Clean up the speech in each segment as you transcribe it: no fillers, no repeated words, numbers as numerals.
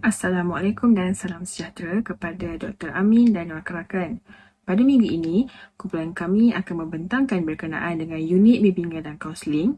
Assalamualaikum dan salam sejahtera kepada Dr. Amin dan rakan-rakan. Pada minggu ini, kumpulan kami akan membentangkan berkenaan dengan unit bimbingan dan kaunseling.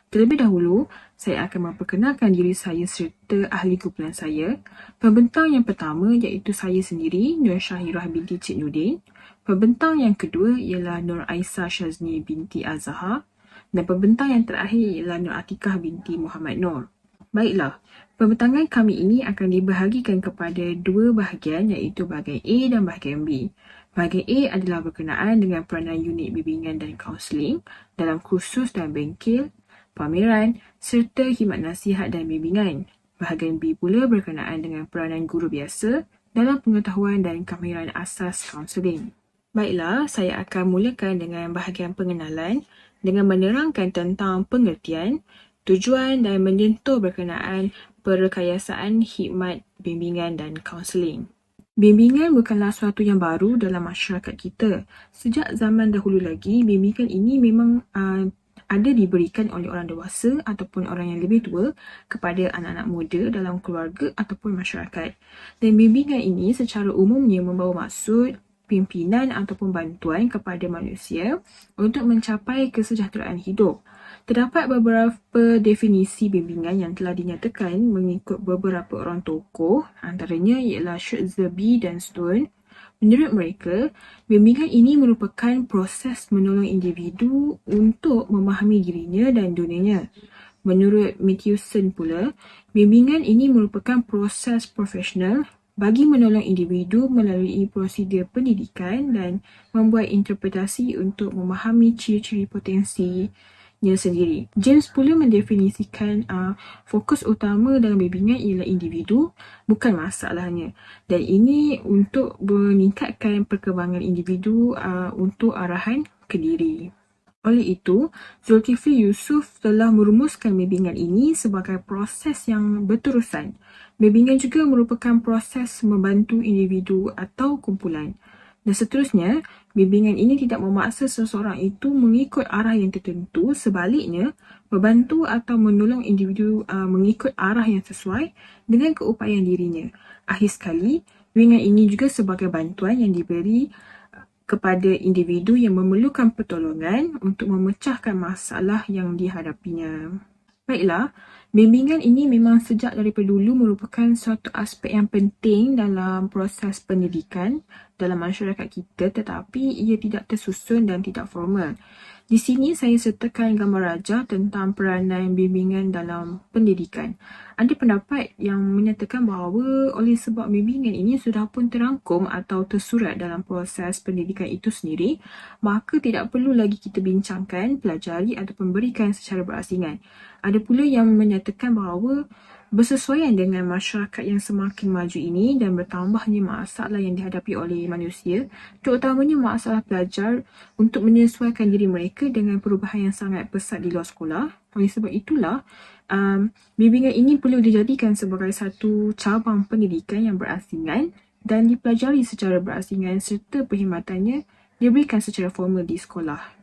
Terlebih dahulu, saya akan memperkenalkan diri saya serta ahli kumpulan saya. Pembentang yang pertama iaitu saya sendiri, Nur Syahirah binti Cik Nudin. Pembentang yang kedua ialah Nur Aisyah Syazni binti Azhar. Dan pembentang yang terakhir ialah Nur Atikah binti Muhammad Nur. Baiklah, pembentangan kami ini akan dibahagikan kepada dua bahagian iaitu bahagian A dan bahagian B. Bahagian A adalah berkenaan dengan peranan unit bimbingan dan kaunseling dalam kursus dan bengkel, pameran serta khidmat nasihat dan bimbingan. Bahagian B pula berkenaan dengan peranan guru biasa dalam pengetahuan dan kemahiran asas kaunseling. Baiklah, saya akan mulakan dengan bahagian pengenalan dengan menerangkan tentang pengertian, tujuan dan menyentuh berkenaan perkayasaan khidmat bimbingan dan kaunseling. Bimbingan bukanlah suatu yang baru dalam masyarakat kita. Sejak zaman dahulu lagi, bimbingan ini memang ada diberikan oleh orang dewasa ataupun orang yang lebih tua kepada anak-anak muda dalam keluarga ataupun masyarakat. Dan bimbingan ini secara umumnya membawa maksud pimpinan ataupun bantuan kepada manusia untuk mencapai kesejahteraan hidup. Terdapat beberapa definisi bimbingan yang telah dinyatakan mengikut beberapa orang tokoh, antaranya ialah Shutesbury dan Stone. Menurut mereka, bimbingan ini merupakan proses menolong individu untuk memahami dirinya dan dunianya. Menurut Matthewson pula, bimbingan ini merupakan proses profesional bagi menolong individu melalui prosedur pendidikan dan membuat interpretasi untuk memahami ciri-ciri potensinya sendiri. James pula mendefinisikan fokus utama dalam bimbingan ialah individu, bukan masalahnya. Dan ini untuk meningkatkan perkembangan individu untuk arahan ke diri. Oleh itu, Zulkifli Yusof telah merumuskan bimbingan ini sebagai proses yang berterusan. Bimbingan juga merupakan proses membantu individu atau kumpulan. Dan seterusnya, bimbingan ini tidak memaksa seseorang itu mengikut arah yang tertentu, sebaliknya membantu atau menolong individu mengikut arah yang sesuai dengan keupayaan dirinya. Akhir sekali, bimbingan ini juga sebagai bantuan yang diberi kepada individu yang memerlukan pertolongan untuk memecahkan masalah yang dihadapinya. Baiklah, bimbingan ini memang sejak daripada dulu merupakan suatu aspek yang penting dalam proses pendidikan dalam masyarakat kita, tetapi ia tidak tersusun dan tidak formal. Di sini saya sertakan gambar rajah tentang peranan bimbingan dalam pendidikan. Ada pendapat yang menyatakan bahawa oleh sebab bimbingan ini sudah pun terangkum atau tersurat dalam proses pendidikan itu sendiri, maka tidak perlu lagi kita bincangkan, pelajari ataupun berikan secara berasingan. Ada pula yang menyatakan bahawa bersesuaian dengan masyarakat yang semakin maju ini dan bertambahnya masalah yang dihadapi oleh manusia, terutamanya masalah pelajar untuk menyesuaikan diri mereka dengan perubahan yang sangat pesat di luar sekolah. Oleh sebab itulah, bimbingan ini perlu dijadikan sebagai satu cabang pendidikan yang berasingan dan dipelajari secara berasingan serta perkhidmatannya diberikan secara formal di sekolah.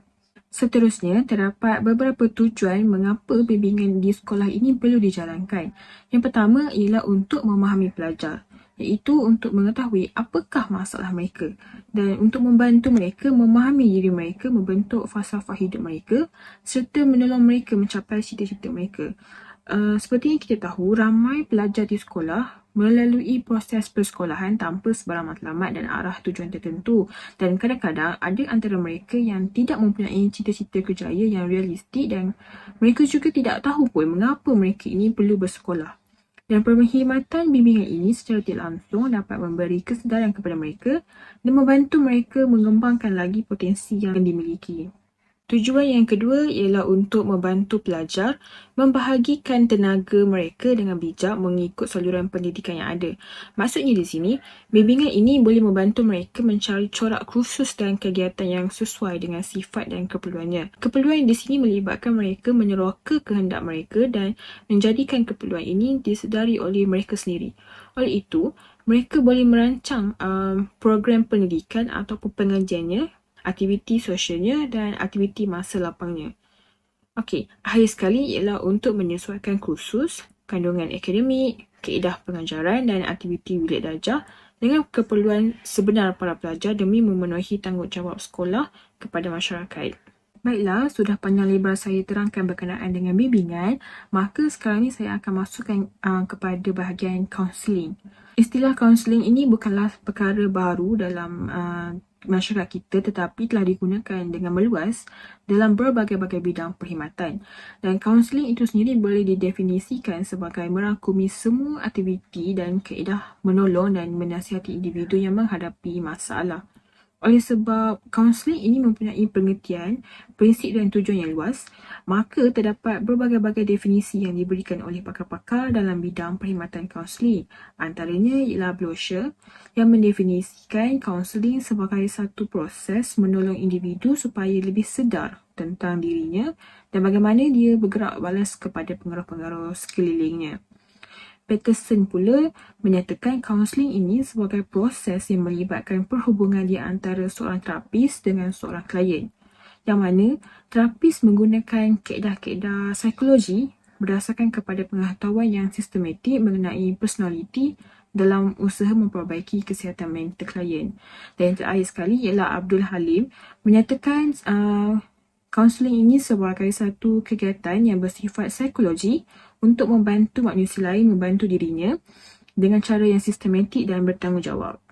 Seterusnya, terdapat beberapa tujuan mengapa bimbingan di sekolah ini perlu dijalankan. Yang pertama ialah untuk memahami pelajar, iaitu untuk mengetahui apakah masalah mereka dan untuk membantu mereka memahami diri mereka, membentuk falsafah hidup mereka serta menolong mereka mencapai cita-cita mereka. Seperti yang kita tahu, ramai pelajar di sekolah melalui proses persekolahan tanpa sebarang matlamat dan arah tujuan tertentu, dan kadang-kadang ada antara mereka yang tidak mempunyai cita-cita kerjaya yang realistik dan mereka juga tidak tahu pun mengapa mereka ini perlu bersekolah. Dan perkhidmatan bimbingan ini secara tidak langsung dapat memberi kesedaran kepada mereka dan membantu mereka mengembangkan lagi potensi yang dimiliki. Tujuan yang kedua ialah untuk membantu pelajar membahagikan tenaga mereka dengan bijak mengikut saluran pendidikan yang ada. Maksudnya di sini, bimbingan ini boleh membantu mereka mencari corak khusus dan kegiatan yang sesuai dengan sifat dan keperluannya. Keperluan di sini melibatkan mereka meneroka kehendak mereka dan menjadikan keperluan ini disedari oleh mereka sendiri. Oleh itu, mereka boleh merancang program pendidikan ataupun pengajiannya, aktiviti sosialnya dan aktiviti masa lapangnya. Okey, akhir sekali ialah untuk menyesuaikan kursus, kandungan akademik, kaedah pengajaran dan aktiviti bilik darjah dengan keperluan sebenar para pelajar demi memenuhi tanggungjawab sekolah kepada masyarakat. Baiklah, sudah panjang lebar saya terangkan berkenaan dengan bimbingan, maka sekarang ni saya akan masukkan kepada bahagian kaunseling. Istilah kaunseling ini bukanlah perkara baru dalam masyarakat kita, tetapi telah digunakan dengan meluas dalam berbagai-bagai bidang perkhidmatan. Dan kaunseling itu sendiri boleh didefinisikan sebagai merangkumi semua aktiviti dan kaedah menolong dan menasihati individu yang menghadapi masalah. Oleh sebab kaunseling ini mempunyai pengertian, prinsip dan tujuan yang luas, maka terdapat berbagai-bagai definisi yang diberikan oleh pakar-pakar dalam bidang perkhidmatan kaunseling. Antaranya ialah brosur yang mendefinisikan kaunseling sebagai satu proses menolong individu supaya lebih sedar tentang dirinya dan bagaimana dia bergerak balas kepada pengaruh-pengaruh sekelilingnya. Peterson pula menyatakan kaunseling ini sebagai proses yang melibatkan perhubungan di antara seorang terapis dengan seorang klien, yang mana terapis menggunakan kaedah-kaedah psikologi berdasarkan kepada pengetahuan yang sistematik mengenai personaliti dalam usaha memperbaiki kesihatan mental klien. Dan yang terakhir sekali ialah Abdul Halim menyatakan kaunseling ini sebagai satu kegiatan yang bersifat psikologi untuk membantu manusia lain membantu dirinya dengan cara yang sistematik dan bertanggungjawab.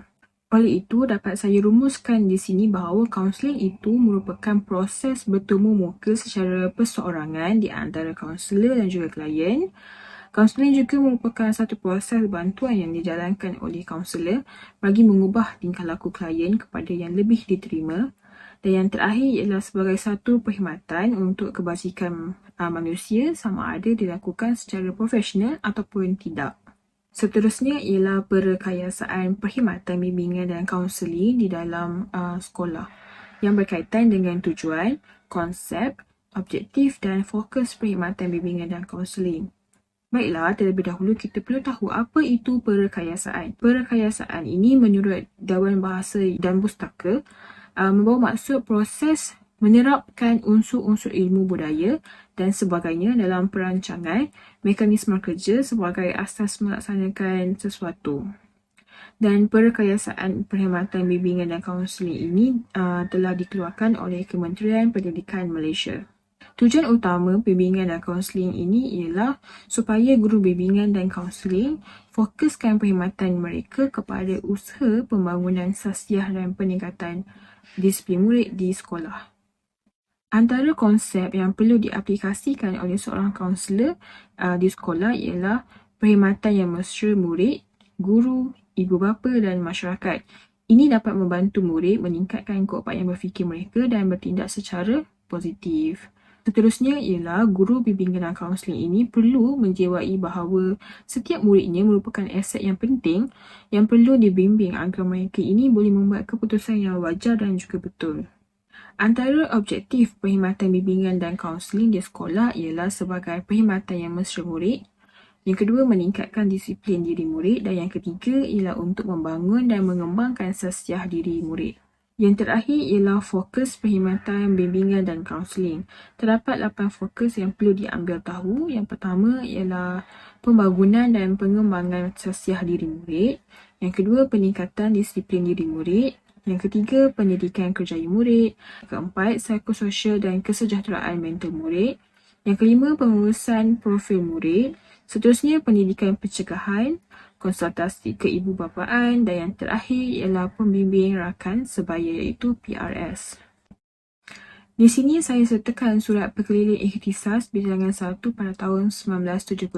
Oleh itu, dapat saya rumuskan di sini bahawa kaunseling itu merupakan proses bertemu muka secara perseorangan di antara kaunselor dan juga klien. Kaunseling juga merupakan satu proses bantuan yang dijalankan oleh kaunselor bagi mengubah tingkah laku klien kepada yang lebih diterima. Dan yang terakhir ialah sebagai satu perkhidmatan untuk kebajikan manusia sama ada dilakukan secara profesional ataupun tidak. Seterusnya ialah perkayasaan perkhidmatan bimbingan dan kaunseling di dalam sekolah yang berkaitan dengan tujuan, konsep, objektif dan fokus perkhidmatan bimbingan dan kaunseling. Baiklah, terlebih dahulu kita perlu tahu apa itu perkayasaan. Perkayasaan ini menurut Dewan Bahasa dan Pustaka membawa maksud proses menerapkan unsur-unsur ilmu budaya dan sebagainya dalam perancangan mekanisme kerja sebagai asas melaksanakan sesuatu. Dan perkayasaan perkhidmatan bimbingan dan kaunseling ini telah dikeluarkan oleh Kementerian Pendidikan Malaysia. Tujuan utama bimbingan dan kaunseling ini ialah supaya guru bimbingan dan kaunseling fokuskan perkhidmatan mereka kepada usaha pembangunan sasiah dan peningkatan disiplin murid di sekolah. Antara konsep yang perlu diaplikasikan oleh seorang kaunselor di sekolah ialah perkhidmatan yang mesra murid, guru, ibu bapa dan masyarakat. Ini dapat membantu murid meningkatkan keupayaan berfikir mereka dan bertindak secara positif. Seterusnya ialah guru bimbingan dan kaunseling ini perlu menjiwai bahawa setiap muridnya merupakan aset yang penting yang perlu dibimbing agar mereka ini boleh membuat keputusan yang wajar dan juga betul. Antara objektif perkhidmatan bimbingan dan kaunseling di sekolah ialah sebagai perkhidmatan yang mesra murid. Yang kedua, meningkatkan disiplin diri murid. Dan yang ketiga ialah untuk membangun dan mengembangkan sasiah diri murid. Yang terakhir ialah fokus perkhidmatan bimbingan dan kaunseling. Terdapat 8 fokus yang perlu diambil tahu. Yang pertama ialah pembangunan dan pengembangan sasiah diri murid. Yang kedua, peningkatan disiplin diri murid. Yang ketiga, pendidikan kerjaya murid. Keempat, psikososial dan kesejahteraan mental murid. Yang kelima, pengurusan profil murid. Seterusnya, pendidikan pencegahan, konsultasi keibubapaan dan yang terakhir ialah pembimbing rakan sebaya iaitu PRS. Di sini saya sertakan surat perkeliling ikhtisas bilangan 1 pada tahun 1979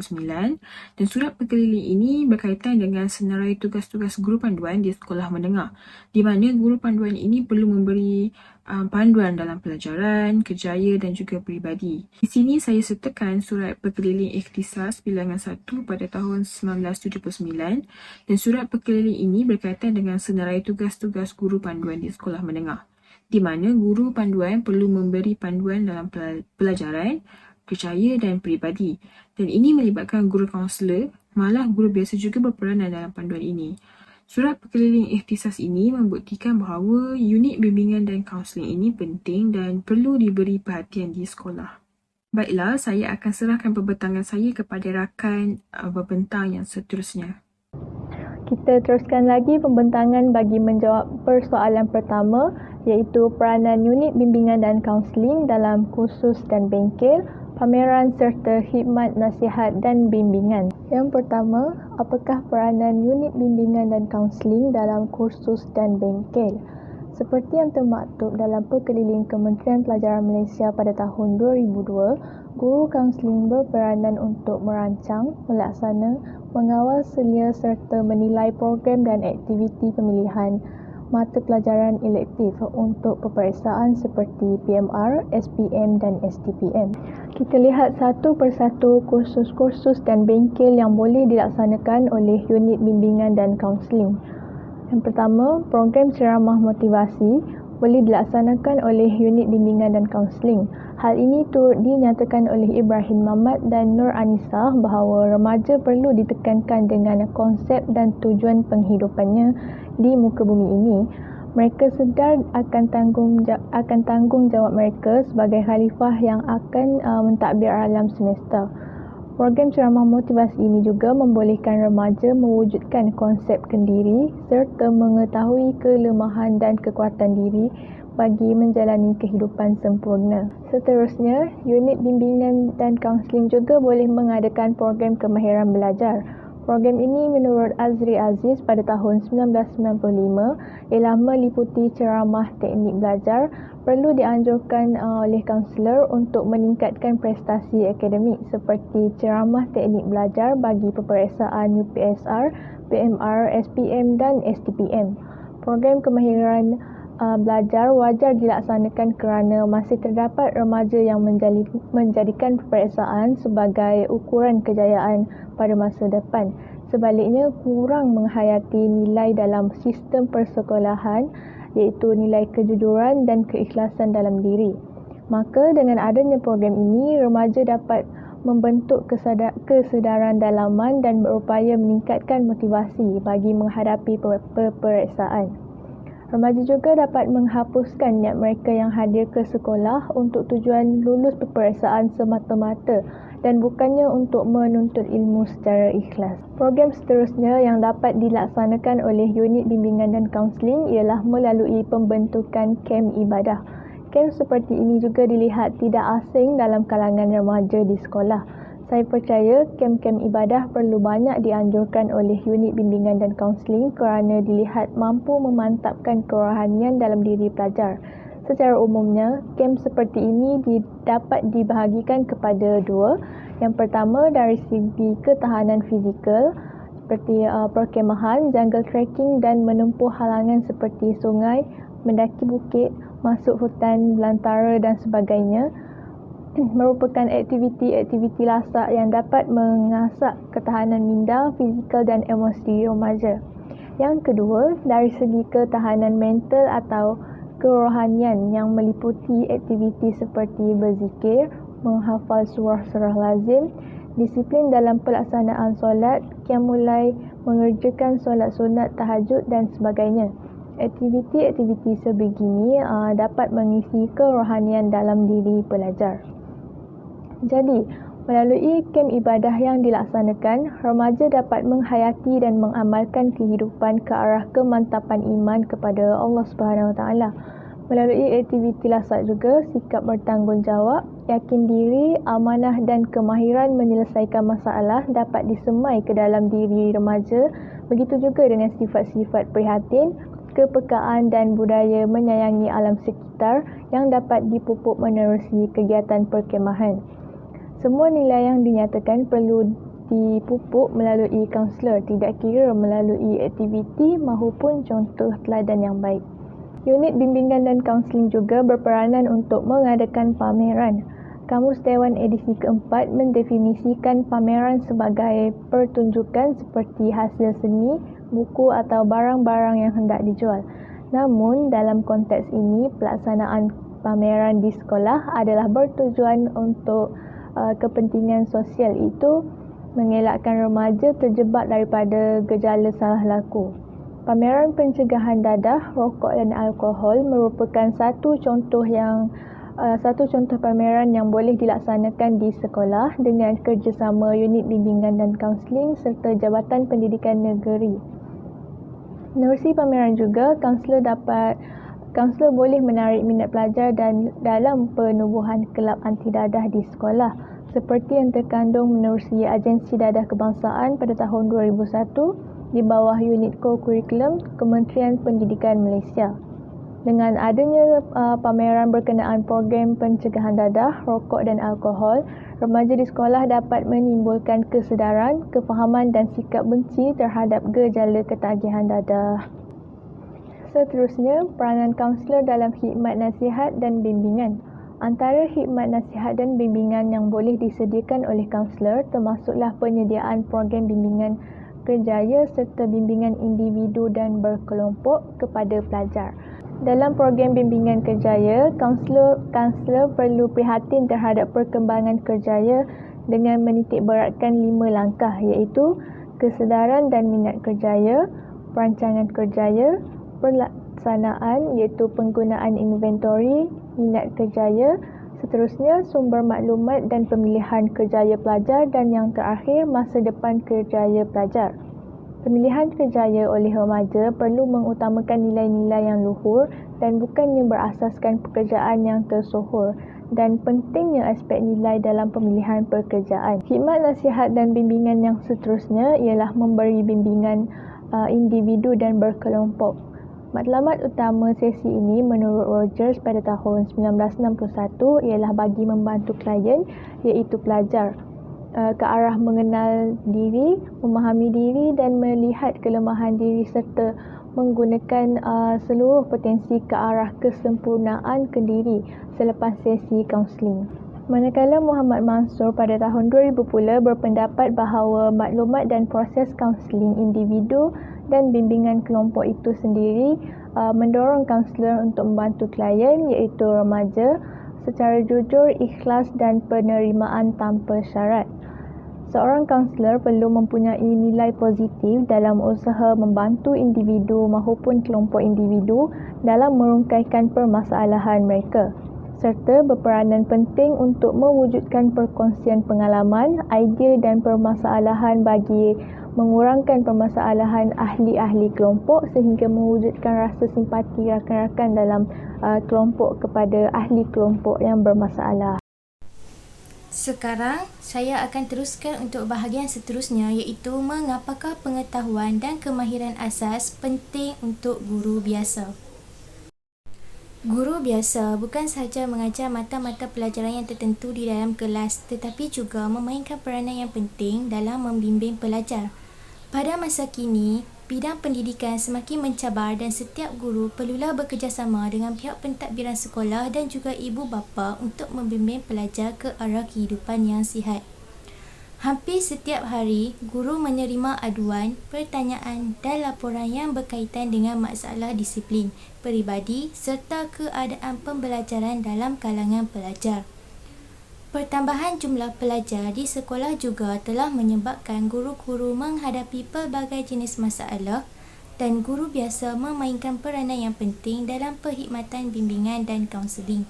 dan surat perkeliling ini berkaitan dengan senarai tugas-tugas guru panduan di sekolah menengah di mana guru panduan ini perlu memberi panduan dalam pelajaran, kerjaya dan juga peribadi. Di sini saya sertakan surat perkeliling ikhtisas bilangan 1 pada tahun 1979 dan surat perkeliling ini berkaitan dengan senarai tugas-tugas guru panduan di sekolah menengah di mana guru panduan perlu memberi panduan dalam pelajaran, kerjaya dan peribadi. Dan ini melibatkan guru kaunselor, malah guru biasa juga berperanan dalam panduan ini. Surat perkeliling ikhtisas ini membuktikan bahawa unit bimbingan dan kaunseling ini penting dan perlu diberi perhatian di sekolah. Baiklah, saya akan serahkan pembentangan saya kepada rakan pembentang yang seterusnya. Kita teruskan lagi pembentangan bagi menjawab persoalan pertama, iaitu peranan unit bimbingan dan kaunseling dalam kursus dan bengkel, pameran serta khidmat nasihat dan bimbingan. Yang pertama, apakah peranan unit bimbingan dan kaunseling dalam kursus dan bengkel? Seperti yang termaktub dalam Perkeliling Kementerian Pelajaran Malaysia pada tahun 2002, guru kaunseling berperanan untuk merancang, melaksana, mengawal selia serta menilai program dan aktiviti pemilihan mata pelajaran elektif untuk peperiksaan seperti PMR, SPM dan STPM. Kita lihat satu persatu kursus-kursus dan bengkel yang boleh dilaksanakan oleh unit bimbingan dan kaunseling. Yang pertama, program ceramah motivasi boleh dilaksanakan oleh unit bimbingan dan kaunseling. Hal ini turut dinyatakan oleh Ibrahim Mamat dan Nur Anisah bahawa remaja perlu ditekankan dengan konsep dan tujuan penghidupannya di muka bumi ini. Mereka sedar akan tanggungjawab mereka sebagai khalifah yang akan mentadbir alam semesta. Program ceramah motivasi ini juga membolehkan remaja mewujudkan konsep kendiri serta mengetahui kelemahan dan kekuatan diri bagi menjalani kehidupan sempurna. Seterusnya, unit bimbingan dan kaunseling juga boleh mengadakan program kemahiran belajar. Program ini menurut Azri Aziz pada tahun 1995 ialah meliputi ceramah teknik belajar. Perlu dianjurkan oleh kaunselor untuk meningkatkan prestasi akademik seperti ceramah teknik belajar bagi peperiksaan UPSR, PMR, SPM dan STPM. Program kemahiran belajar wajar dilaksanakan kerana masih terdapat remaja yang menjadikan peperiksaan sebagai ukuran kejayaan pada masa depan. Sebaliknya, kurang menghayati nilai dalam sistem persekolahan iaitu nilai kejujuran dan keikhlasan dalam diri. Maka dengan adanya program ini, remaja dapat membentuk kesedaran dalaman dan berupaya meningkatkan motivasi bagi menghadapi peperiksaan. Remaja juga dapat menghapuskan niat mereka yang hadir ke sekolah untuk tujuan lulus peperiksaan semata-mata dan bukannya untuk menuntut ilmu secara ikhlas. Program seterusnya yang dapat dilaksanakan oleh unit bimbingan dan kaunseling ialah melalui pembentukan kem ibadah. Kem seperti ini juga dilihat tidak asing dalam kalangan remaja di sekolah. Saya percaya kem-kem ibadah perlu banyak dianjurkan oleh unit bimbingan dan kaunseling kerana dilihat mampu memantapkan kerohanian dalam diri pelajar. Secara umumnya, kem seperti ini dapat dibahagikan kepada dua. Yang pertama, dari segi ketahanan fizikal seperti perkemahan, jungle trekking dan menempuh halangan seperti sungai, mendaki bukit, masuk hutan belantara dan sebagainya merupakan aktiviti-aktiviti lasak yang dapat mengasah ketahanan minda, fizikal dan emosi remaja. Yang kedua, dari segi ketahanan mental atau kerohanian yang meliputi aktiviti seperti berzikir, menghafal surah-surah lazim, disiplin dalam pelaksanaan solat, qiyamul-lail, mengerjakan solat sunat, tahajud dan sebagainya. Aktiviti-aktiviti sebegini dapat mengisi kerohanian dalam diri pelajar. Jadi, melalui kem ibadah yang dilaksanakan, remaja dapat menghayati dan mengamalkan kehidupan ke arah kemantapan iman kepada Allah Subhanahu Wa Taala. Melalui aktiviti lasak juga, sikap bertanggungjawab, yakin diri, amanah dan kemahiran menyelesaikan masalah dapat disemai ke dalam diri remaja. Begitu juga dengan sifat-sifat prihatin, kepekaan dan budaya menyayangi alam sekitar yang dapat dipupuk menerusi kegiatan perkemahan. Semua nilai yang dinyatakan perlu dipupuk melalui kaunselor, tidak kira melalui aktiviti maupun contoh teladan yang baik. Unit bimbingan dan kaunseling juga berperanan untuk mengadakan pameran. Kamus Dewan edisi keempat mendefinisikan pameran sebagai pertunjukan seperti hasil seni, buku atau barang-barang yang hendak dijual. Namun, dalam konteks ini, pelaksanaan pameran di sekolah adalah bertujuan untuk kepentingan sosial, itu mengelakkan remaja terjebak daripada gejala salah laku. Pameran pencegahan dadah, rokok dan alkohol merupakan satu contoh yang satu contoh pameran yang boleh dilaksanakan di sekolah dengan kerjasama unit bimbingan dan kaunseling serta Jabatan Pendidikan Negeri. Menerusi pameran juga, kaunselor boleh menarik minat pelajar dan dalam penubuhan kelab anti dadah di sekolah seperti yang terkandung menerusi Agensi Dadah Kebangsaan pada tahun 2001 di bawah unit co-curriculum Kementerian Pendidikan Malaysia. Dengan adanya pameran berkenaan program pencegahan dadah, rokok dan alkohol, remaja di sekolah dapat menimbulkan kesedaran, kefahaman dan sikap benci terhadap gejala ketagihan dadah. Seterusnya, peranan kaunselor dalam khidmat nasihat dan bimbingan. Antara khidmat nasihat dan bimbingan yang boleh disediakan oleh kaunselor termasuklah penyediaan program bimbingan kerjaya serta bimbingan individu dan berkelompok kepada pelajar. Dalam program bimbingan kerjaya, kaunselor perlu prihatin terhadap perkembangan kerjaya dengan menitik beratkan 5 langkah iaitu kesedaran dan minat kerjaya, perancangan kerjaya, pelaksanaan iaitu penggunaan inventory, minat kerjaya, seterusnya sumber maklumat dan pemilihan kerjaya pelajar dan yang terakhir masa depan kerjaya pelajar. Pemilihan kerjaya oleh remaja perlu mengutamakan nilai-nilai yang luhur dan bukannya berasaskan pekerjaan yang tersohor dan pentingnya aspek nilai dalam pemilihan pekerjaan. Khidmat nasihat dan bimbingan yang seterusnya ialah memberi bimbingan individu dan berkelompok. Matlamat utama sesi ini menurut Rogers pada tahun 1961 ialah bagi membantu klien iaitu pelajar ke arah mengenal diri, memahami diri dan melihat kelemahan diri serta menggunakan seluruh potensi ke arah kesempurnaan kendiri selepas sesi kaunseling. Manakala Muhammad Mansur pada tahun 2000 pula berpendapat bahawa maklumat dan proses kaunseling individu dan bimbingan kelompok itu sendiri mendorong kaunselor untuk membantu klien iaitu remaja secara jujur, ikhlas dan penerimaan tanpa syarat. Seorang kaunselor perlu mempunyai nilai positif dalam usaha membantu individu maupun kelompok individu dalam merungkaikan permasalahan mereka, serta berperanan penting untuk mewujudkan perkongsian pengalaman, idea dan permasalahan bagi mengurangkan permasalahan ahli-ahli kelompok sehingga mewujudkan rasa simpati rakan-rakan dalam kelompok kepada ahli kelompok yang bermasalah. Sekarang, saya akan teruskan untuk bahagian seterusnya iaitu mengapakah pengetahuan dan kemahiran asas penting untuk guru biasa. Guru biasa bukan sahaja mengajar mata-mata pelajaran yang tertentu di dalam kelas tetapi juga memainkan peranan yang penting dalam membimbing pelajar. Pada masa kini, bidang pendidikan semakin mencabar dan setiap guru perlulah bekerjasama dengan pihak pentadbiran sekolah dan juga ibu bapa untuk membimbing pelajar ke arah kehidupan yang sihat. Hampir setiap hari, guru menerima aduan, pertanyaan dan laporan yang berkaitan dengan masalah disiplin, peribadi serta keadaan pembelajaran dalam kalangan pelajar. Pertambahan jumlah pelajar di sekolah juga telah menyebabkan guru-guru menghadapi pelbagai jenis masalah dan guru biasa memainkan peranan yang penting dalam perkhidmatan bimbingan dan kaunseling.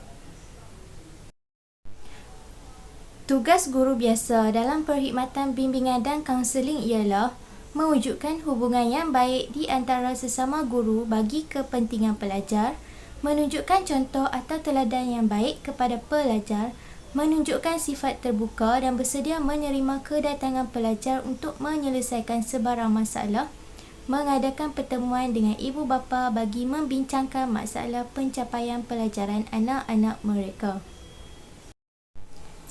Tugas guru biasa dalam perkhidmatan bimbingan dan kaunseling ialah mewujudkan hubungan yang baik di antara sesama guru bagi kepentingan pelajar, menunjukkan contoh atau teladan yang baik kepada pelajar, menunjukkan sifat terbuka dan bersedia menerima kedatangan pelajar untuk menyelesaikan sebarang masalah, mengadakan pertemuan dengan ibu bapa bagi membincangkan masalah pencapaian pelajaran anak-anak mereka.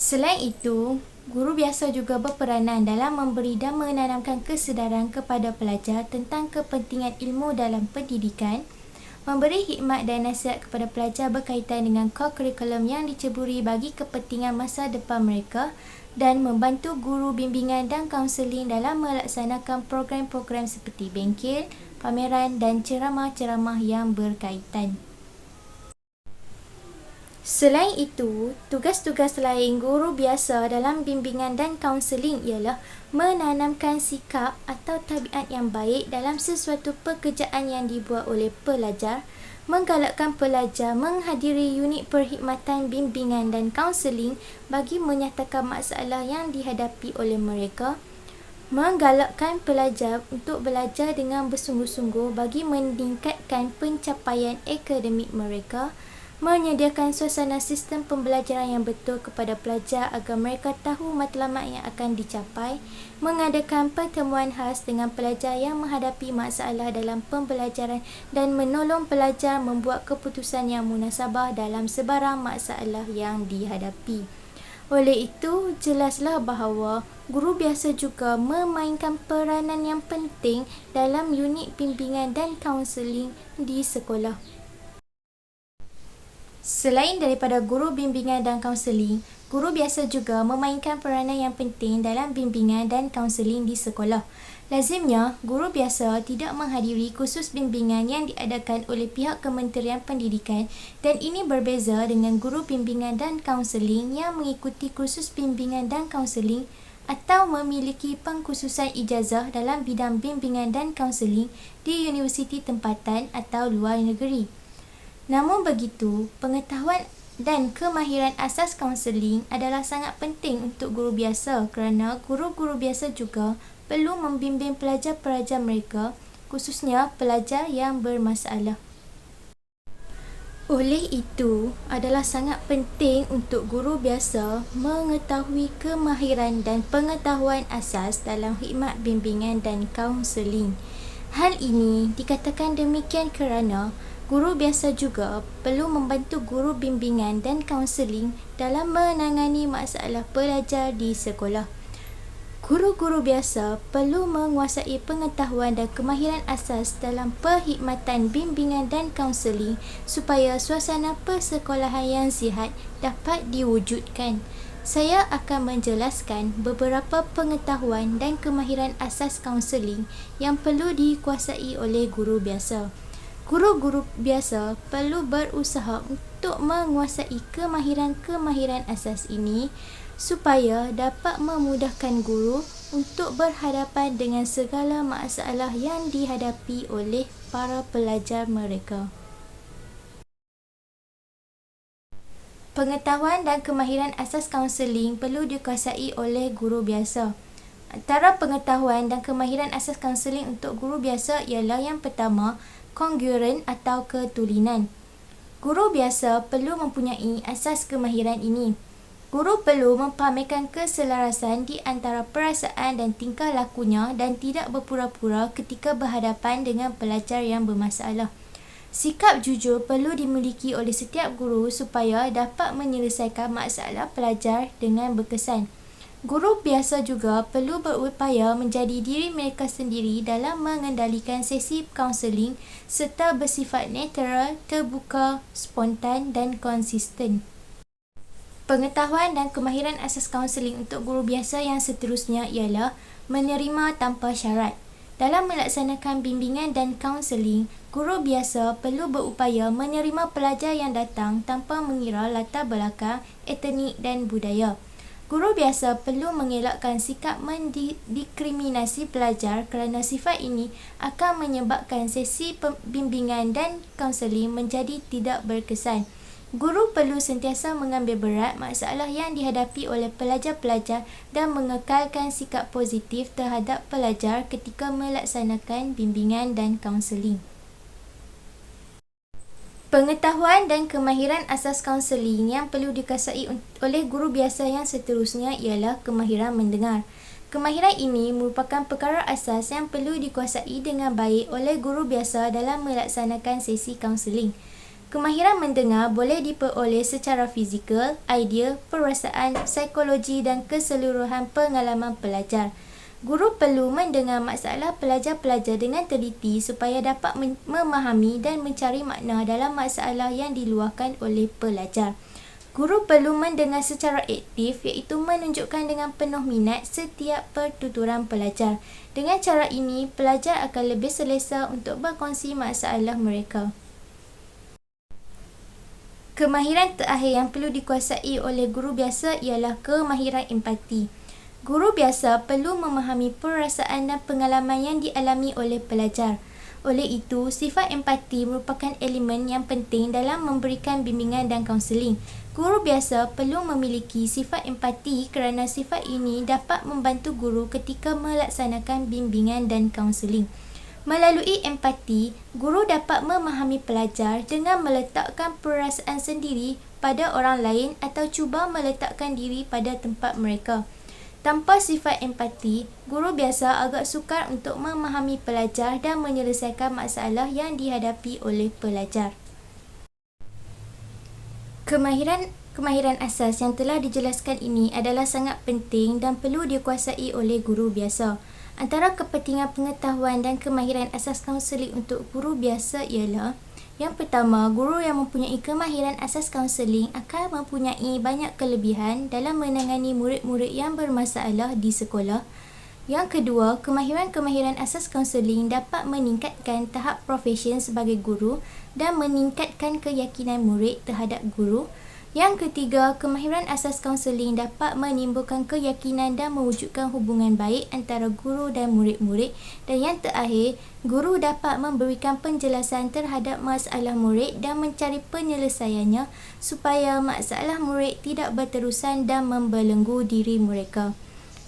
Selain itu, guru biasa juga berperanan dalam memberi dan menanamkan kesedaran kepada pelajar tentang kepentingan ilmu dalam pendidikan, memberi khidmat dan nasihat kepada pelajar berkaitan dengan kurikulum yang diceburi bagi kepentingan masa depan mereka dan membantu guru bimbingan dan kaunseling dalam melaksanakan program-program seperti bengkel, pameran dan ceramah-ceramah yang berkaitan. Selain itu, tugas-tugas lain guru biasa dalam bimbingan dan kaunseling ialah menanamkan sikap atau tabiat yang baik dalam sesuatu pekerjaan yang dibuat oleh pelajar, menggalakkan pelajar menghadiri unit perkhidmatan bimbingan dan kaunseling bagi menyatakan masalah yang dihadapi oleh mereka, menggalakkan pelajar untuk belajar dengan bersungguh-sungguh bagi meningkatkan pencapaian akademik mereka, menyediakan suasana sistem pembelajaran yang betul kepada pelajar agar mereka tahu matlamat yang akan dicapai, mengadakan pertemuan khas dengan pelajar yang menghadapi masalah dalam pembelajaran dan menolong pelajar membuat keputusan yang munasabah dalam sebarang masalah yang dihadapi. Oleh itu, jelaslah bahawa guru biasa juga memainkan peranan yang penting dalam unit bimbingan dan kaunseling di sekolah. Selain daripada guru bimbingan dan kaunseling, guru biasa juga memainkan peranan yang penting dalam bimbingan dan kaunseling di sekolah. Lazimnya, guru biasa tidak menghadiri kursus bimbingan yang diadakan oleh pihak Kementerian Pendidikan dan ini berbeza dengan guru bimbingan dan kaunseling yang mengikuti kursus bimbingan dan kaunseling atau memiliki pengkhususan ijazah dalam bidang bimbingan dan kaunseling di universiti tempatan atau luar negeri. Namun begitu, pengetahuan dan kemahiran asas kaunseling adalah sangat penting untuk guru biasa kerana guru-guru biasa juga perlu membimbing pelajar-pelajar mereka, khususnya pelajar yang bermasalah. Oleh itu, adalah sangat penting untuk guru biasa mengetahui kemahiran dan pengetahuan asas dalam khidmat bimbingan dan kaunseling. Hal ini dikatakan demikian kerana guru biasa juga perlu membantu guru bimbingan dan kaunseling dalam menangani masalah pelajar di sekolah. Guru-guru biasa perlu menguasai pengetahuan dan kemahiran asas dalam perkhidmatan bimbingan dan kaunseling supaya suasana persekolahan yang sihat dapat diwujudkan. Saya akan menjelaskan beberapa pengetahuan dan kemahiran asas kaunseling yang perlu dikuasai oleh guru biasa. Guru-guru biasa perlu berusaha untuk menguasai kemahiran-kemahiran asas ini supaya dapat memudahkan guru untuk berhadapan dengan segala masalah yang dihadapi oleh para pelajar mereka. Pengetahuan dan kemahiran asas kaunseling perlu dikuasai oleh guru biasa. Antara pengetahuan dan kemahiran asas kaunseling untuk guru biasa ialah yang pertama, kongruent atau keturunan. Guru biasa perlu mempunyai asas kemahiran ini. Guru perlu mempamerkan keselarasan di antara perasaan dan tingkah lakunya dan tidak berpura-pura ketika berhadapan dengan pelajar yang bermasalah. Sikap jujur perlu dimiliki oleh setiap guru supaya dapat menyelesaikan masalah pelajar dengan berkesan. Guru biasa juga perlu berupaya menjadi diri mereka sendiri dalam mengendalikan sesi kaunseling serta bersifat netral, terbuka, spontan dan konsisten. Pengetahuan dan kemahiran asas kaunseling untuk guru biasa yang seterusnya ialah menerima tanpa syarat. Dalam melaksanakan bimbingan dan kaunseling, guru biasa perlu berupaya menerima pelajar yang datang tanpa mengira latar belakang, etnik dan budaya. Guru biasa perlu mengelakkan sikap mendiskriminasi pelajar kerana sifat ini akan menyebabkan sesi bimbingan dan kaunseling menjadi tidak berkesan. Guru perlu sentiasa mengambil berat masalah yang dihadapi oleh pelajar-pelajar dan mengekalkan sikap positif terhadap pelajar ketika melaksanakan bimbingan dan kaunseling. Pengetahuan dan kemahiran asas kaunseling yang perlu dikuasai oleh guru biasa yang seterusnya ialah kemahiran mendengar. Kemahiran ini merupakan perkara asas yang perlu dikuasai dengan baik oleh guru biasa dalam melaksanakan sesi kaunseling. Kemahiran mendengar boleh diperoleh secara fizikal, idea, perasaan, psikologi dan keseluruhan pengalaman pelajar. Guru perlu mendengar masalah pelajar-pelajar dengan teliti supaya dapat memahami dan mencari makna dalam masalah yang diluahkan oleh pelajar. Guru perlu mendengar secara aktif iaitu menunjukkan dengan penuh minat setiap pertuturan pelajar. Dengan cara ini, pelajar akan lebih selesa untuk berkongsi masalah mereka. Kemahiran terakhir yang perlu dikuasai oleh guru biasa ialah kemahiran empati. Guru biasa perlu memahami perasaan dan pengalaman yang dialami oleh pelajar. Oleh itu, sifat empati merupakan elemen yang penting dalam memberikan bimbingan dan kaunseling. Guru biasa perlu memiliki sifat empati kerana sifat ini dapat membantu guru ketika melaksanakan bimbingan dan kaunseling. Melalui empati, guru dapat memahami pelajar dengan meletakkan perasaan sendiri pada orang lain atau cuba meletakkan diri pada tempat mereka. Tanpa sifat empati, guru biasa agak sukar untuk memahami pelajar dan menyelesaikan masalah yang dihadapi oleh pelajar. Kemahiran asas yang telah dijelaskan ini adalah sangat penting dan perlu dikuasai oleh guru biasa. Antara kepentingan pengetahuan dan kemahiran asas kaunseling untuk guru biasa ialah: yang pertama, guru yang mempunyai kemahiran asas kaunseling akan mempunyai banyak kelebihan dalam menangani murid-murid yang bermasalah di sekolah. Yang kedua, kemahiran asas kaunseling dapat meningkatkan tahap profesion sebagai guru dan meningkatkan keyakinan murid terhadap guru. Yang ketiga, kemahiran asas kaunseling dapat menimbulkan keyakinan dan mewujudkan hubungan baik antara guru dan murid-murid. Dan yang terakhir, guru dapat memberikan penjelasan terhadap masalah murid dan mencari penyelesaiannya supaya masalah murid tidak berterusan dan membelenggu diri mereka.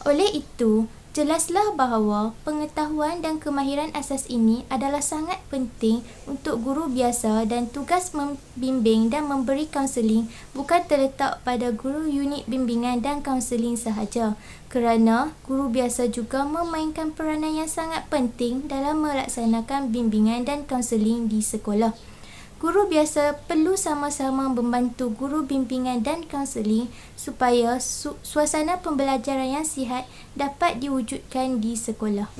Oleh itu, jelaslah bahawa pengetahuan dan kemahiran asas ini adalah sangat penting untuk guru biasa dan tugas membimbing dan memberi kaunseling bukan terletak pada guru unit bimbingan dan kaunseling sahaja, kerana guru biasa juga memainkan peranan yang sangat penting dalam melaksanakan bimbingan dan kaunseling di sekolah. Guru biasa perlu sama-sama membantu guru bimbingan dan kaunseling supaya suasana pembelajaran yang sihat dapat diwujudkan di sekolah.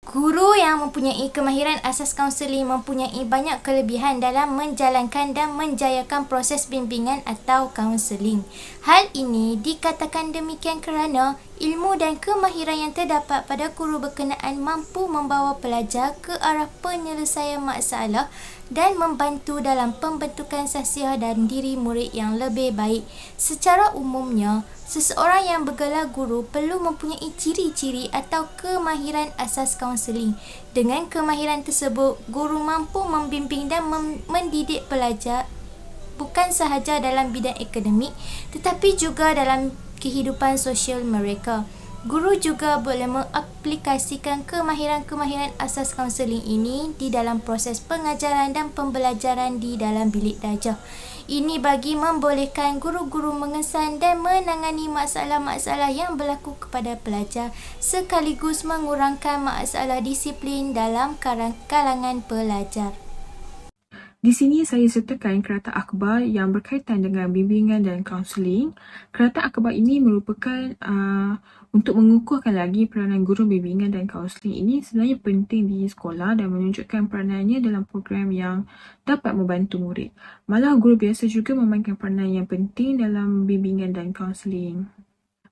Guru yang mempunyai kemahiran asas kaunseling mempunyai banyak kelebihan dalam menjalankan dan menjayakan proses bimbingan atau kaunseling. Hal ini dikatakan demikian kerana ilmu dan kemahiran yang terdapat pada guru berkenaan mampu membawa pelajar ke arah penyelesaian masalah dan membantu dalam pembentukan sahsiah dan diri murid yang lebih baik. Secara umumnya, seseorang yang bergelar guru perlu mempunyai ciri-ciri atau kemahiran asas kaunseling. Dengan kemahiran tersebut, guru mampu membimbing dan mendidik pelajar bukan sahaja dalam bidang akademik tetapi juga dalam kehidupan sosial mereka. Guru juga boleh mengaplikasikan kemahiran-kemahiran asas kaunseling ini di dalam proses pengajaran dan pembelajaran di dalam bilik darjah. Ini bagi membolehkan guru-guru mengesan dan menangani masalah-masalah yang berlaku kepada pelajar sekaligus mengurangkan masalah disiplin dalam kalangan pelajar. Di sini saya sertakan kerata akhbar yang berkaitan dengan bimbingan dan kaunseling. Kerata akhbar ini merupakan untuk mengukuhkan lagi peranan guru bimbingan dan kaunseling ini sebenarnya penting di sekolah dan menunjukkan peranannya dalam program yang dapat membantu murid. Malah guru biasa juga memainkan peranan yang penting dalam bimbingan dan kaunseling.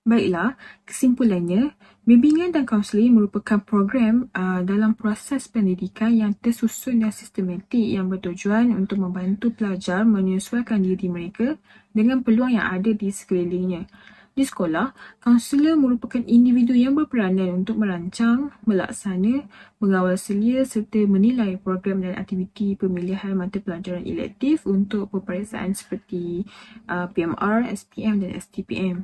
Baiklah, kesimpulannya, bimbingan dan kaunseling merupakan program dalam proses pendidikan yang tersusun dan sistematik yang bertujuan untuk membantu pelajar menyesuaikan diri mereka dengan peluang yang ada di sekelilingnya. Di sekolah, kaunselor merupakan individu yang berperanan untuk merancang, melaksana, mengawal selia serta menilai program dan aktiviti pemilihan mata pelajaran elektif untuk peperiksaan seperti PMR, SPM dan STPM.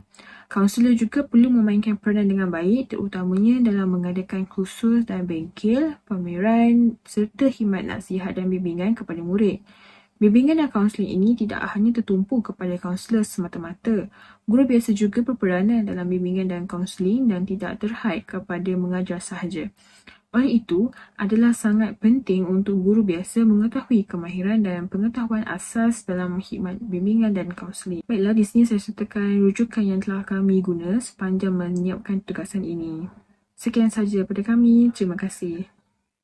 Kaunselor juga perlu memainkan peranan dengan baik terutamanya dalam mengadakan kursus dan bengkel, pameran serta khidmat nasihat dan bimbingan kepada murid. Bimbingan dan kaunseling ini tidak hanya tertumpu kepada kaunselor semata-mata. Guru biasa juga berperanan dalam bimbingan dan kaunseling dan tidak terhad kepada mengajar sahaja. Oleh itu, adalah sangat penting untuk guru biasa mengetahui kemahiran dan pengetahuan asas dalam khidmat bimbingan dan kaunseling. Baiklah, di sini saya sertakan rujukan yang telah kami guna sepanjang menyiapkan tugasan ini. Sekian sahaja daripada kami. Terima kasih.